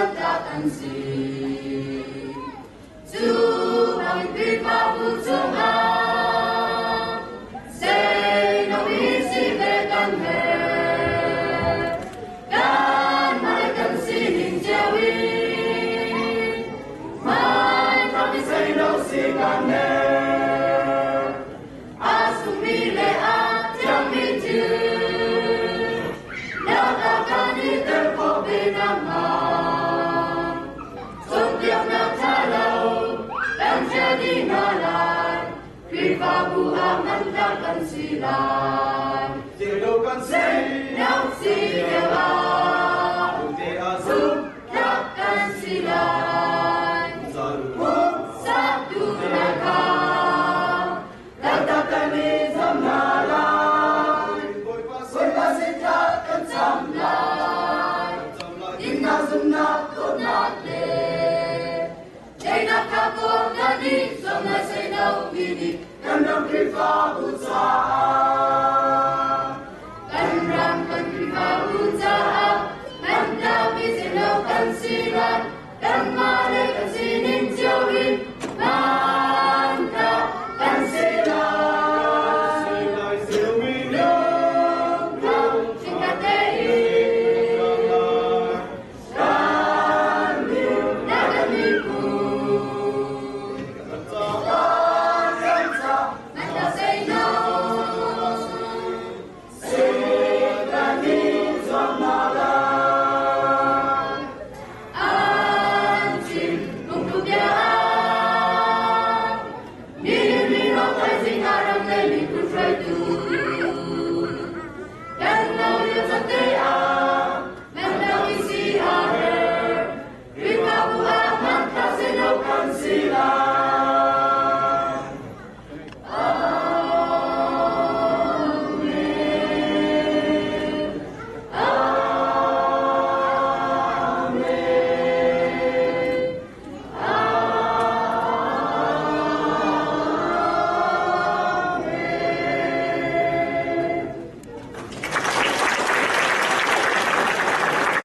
magtakan si Tuhan kripa Tuhan say no easy bekan he kan malaikat sining jawi mai tapi say no si kan he asumile at yang itu natakan itu kopi nama setiap natalau dan jadi nalar kripa buah mandakan silan Silukan Nau si dewa Sukyakan silan Satu neraka Katakan izam nalar Berpasitakan samlai Inna sumnat kunat le Jena kapur tadi Somna senau gini Kandang kripa usaha Kandang kripa usaha